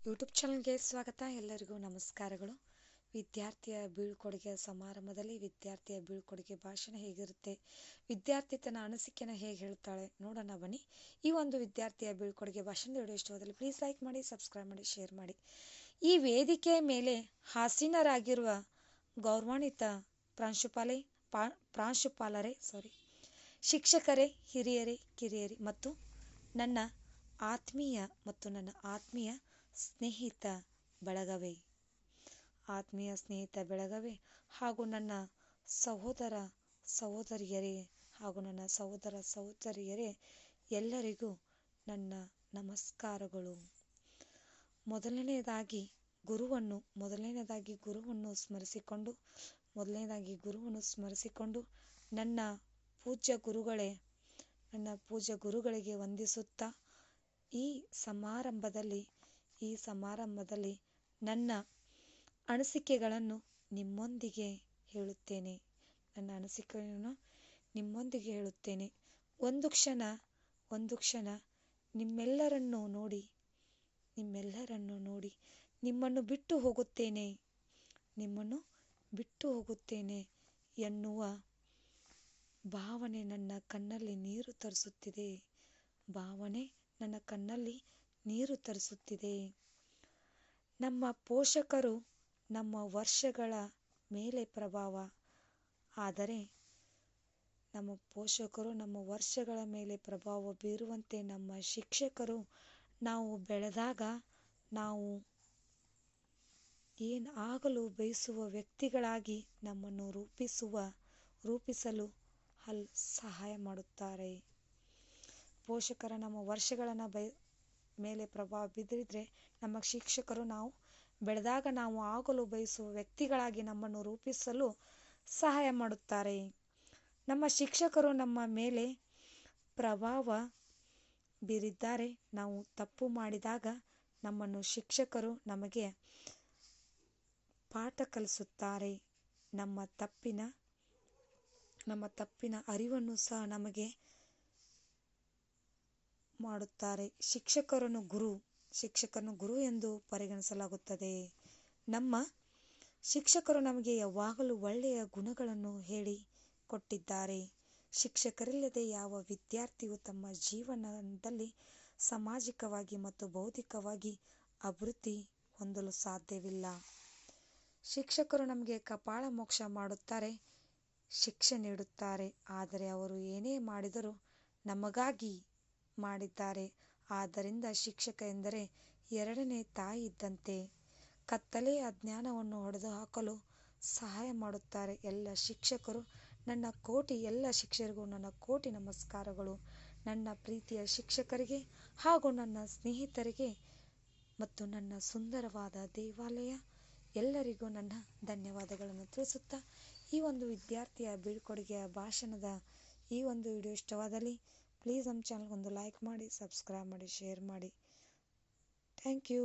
YouTube ಚಾನಲ್ಗೆ ಸ್ವಾಗತ. ಎಲ್ಲರಿಗೂ ನಮಸ್ಕಾರಗಳು. ವಿದ್ಯಾರ್ಥಿಯ ಬೀಳ್ಕೊಡುಗೆ ಸಮಾರಂಭದಲ್ಲಿ ವಿದ್ಯಾರ್ಥಿಯ ಬೀಳ್ಕೊಡುಗೆ ಭಾಷಣ ಹೇಗಿರುತ್ತೆ, ವಿದ್ಯಾರ್ಥಿ ತನ್ನ ಅನಿಸಿಕೆನ ಹೇಗೆ ಹೇಳ್ತಾಳೆ ನೋಡೋಣ ಬನ್ನಿ. ಈ ಒಂದು ವಿದ್ಯಾರ್ಥಿಯ ಬೀಳ್ಕೊಡುಗೆ ಭಾಷಣದ ವಿಡಿಯೋ ಇಷ್ಟವಾದಲ್ಲಿ ಪ್ಲೀಸ್ ಲೈಕ್ ಮಾಡಿ, ಸಬ್ಸ್ಕ್ರೈಬ್ ಮಾಡಿ, ಶೇರ್ ಮಾಡಿ. ಈ ವೇದಿಕೆಯ ಮೇಲೆ ಆಸೀನರಾಗಿರುವ ಗೌರವಾನ್ವಿತ ಪ್ರಾಂಶುಪಾಲರೇ, ಶಿಕ್ಷಕರೇ, ಹಿರಿಯರೇ, ಕಿರಿಯರೇ ಮತ್ತು ನನ್ನ ಆತ್ಮೀಯ ಸ್ನೇಹಿತ ಬಳಗವೇ ಹಾಗೂ ನನ್ನ ಸಹೋದರ ಸಹೋದರಿಯರೇ ಎಲ್ಲರಿಗೂ ನನ್ನ ನಮಸ್ಕಾರಗಳು. ಮೊದಲನೇದಾಗಿ ಗುರುವನ್ನು ಸ್ಮರಿಸಿಕೊಂಡು ನನ್ನ ಪೂಜ್ಯ ಗುರುಗಳಿಗೆ ವಂದಿಸುತ್ತಾ ಈ ಸಮಾರಂಭದಲ್ಲಿ ನನ್ನ ಅನಿಸಿಕೆಗಳನ್ನು ನಿಮ್ಮೊಂದಿಗೆ ಹೇಳುತ್ತೇನೆ. ಒಂದು ಕ್ಷಣ ನಿಮ್ಮೆಲ್ಲರನ್ನು ನೋಡಿ ನಿಮ್ಮನ್ನು ಬಿಟ್ಟು ಹೋಗುತ್ತೇನೆ ಎನ್ನುವ ಭಾವನೆ ನನ್ನ ಕಣ್ಣಲ್ಲಿ ನೀರು ತರಿಸುತ್ತಿದೆ. ನಮ್ಮ ಪೋಷಕರು ನಮ್ಮ ವರ್ಷಗಳ ಮೇಲೆ ಪ್ರಭಾವ ಬೀರುವಂತೆ ನಮ್ಮ ಶಿಕ್ಷಕರು ನಾವು ಬೆಳೆದಾಗ ನಾವು ಆಗಲು ಬಯಸುವ ವ್ಯಕ್ತಿಗಳಾಗಿ ನಮ್ಮನ್ನು ರೂಪಿಸಲು ಸಹಾಯ ಮಾಡುತ್ತಾರೆ. ಪೋಷಕರ ನಮ್ಮ ವರ್ಷಗಳ ಮೇಲೆ ಪ್ರಭಾವ ಬೀರಿದ್ರೆ ನಮ್ಮ ಶಿಕ್ಷಕರು ನಾವು ಬೆಳೆದಾಗ ನಾವು ಆಗಲು ಬಯಸುವ ವ್ಯಕ್ತಿಗಳಾಗಿ ನಮ್ಮನ್ನು ರೂಪಿಸಲು ಸಹಾಯ ಮಾಡುತ್ತಾರೆ. ನಮ್ಮ ಶಿಕ್ಷಕರು ನಮ್ಮ ಮೇಲೆ ಪ್ರಭಾವ ಬೀರಿದ್ದಾರೆ. ನಾವು ತಪ್ಪು ಮಾಡಿದಾಗ ನಮ್ಮನ್ನು ಶಿಕ್ಷಕರು ನಮಗೆ ಪಾಠ ಕಲಿಸುತ್ತಾರೆ. ನಮ್ಮ ತಪ್ಪಿನ ಅರಿವನ್ನು ಸಹ ನಮಗೆ ಮಾಡುತ್ತಾರೆ. ಶಿಕ್ಷಕರನ್ನು ಗುರು ಎಂದು ಪರಿಗಣಿಸಲಾಗುತ್ತದೆ. ನಮ್ಮ ಶಿಕ್ಷಕರು ನಮಗೆ ಯಾವಾಗಲೂ ಒಳ್ಳೆಯ ಗುಣಗಳನ್ನು ಹೇಳಿಕೊಟ್ಟಿದ್ದಾರೆ. ಶಿಕ್ಷಕರಿಲ್ಲದೆ ಯಾವ ವಿದ್ಯಾರ್ಥಿಯೂ ತಮ್ಮ ಜೀವನದಲ್ಲಿ ಸಾಮಾಜಿಕವಾಗಿ ಮತ್ತು ಬೌದ್ಧಿಕವಾಗಿ ಅಭಿವೃದ್ಧಿ ಹೊಂದಲು ಸಾಧ್ಯವಿಲ್ಲ. ಶಿಕ್ಷಕರು ನಮಗೆ ಕಪಾಳ ಮೋಕ್ಷ ಮಾಡುತ್ತಾರೆ, ಶಿಕ್ಷೆ ನೀಡುತ್ತಾರೆ. ಆದರೆ ಅವರು ಏನೇ ಮಾಡಿದರೂ ನಮಗಾಗಿ ಮಾಡಿದ್ದಾರೆ. ಆದ್ದರಿಂದ ಶಿಕ್ಷಕ ಎಂದರೆ ಎರಡನೇ ತಾಯಿ ಇದ್ದಂತೆ. ಕತ್ತಲೆಯ ಅಜ್ಞಾನವನ್ನು ಹೊಡೆದುಹಾಕಲು ಸಹಾಯ ಮಾಡುತ್ತಾರೆ. ಎಲ್ಲ ಶಿಕ್ಷಕರಿಗೂ ನನ್ನ ಕೋಟಿ ನಮಸ್ಕಾರಗಳು. ನನ್ನ ಪ್ರೀತಿಯ ಶಿಕ್ಷಕರಿಗೆ ಹಾಗೂ ನನ್ನ ಸ್ನೇಹಿತರಿಗೆ ಮತ್ತು ನನ್ನ ಸುಂದರವಾದ ದೇವಾಲಯ ಎಲ್ಲರಿಗೂ ನನ್ನ ಧನ್ಯವಾದಗಳನ್ನು ತಿಳಿಸುತ್ತಾ, ಈ ಒಂದು ವಿದ್ಯಾರ್ಥಿಯ ಬೀಳ್ಕೊಡುಗೆಯ ಭಾಷಣದ ಈ ಒಂದು ವಿಡಿಯೋ ಇಷ್ಟವಾದಲ್ಲಿ ಪ್ಲೀಸ್ ನಮ್ಮ ಚಾನಲ್ಗೆ ಒಂದು ಲೈಕ್ ಮಾಡಿ, ಸಬ್ಸ್ಕ್ರೈಬ್ ಮಾಡಿ, ಶೇರ್ ಮಾಡಿ. Thank you.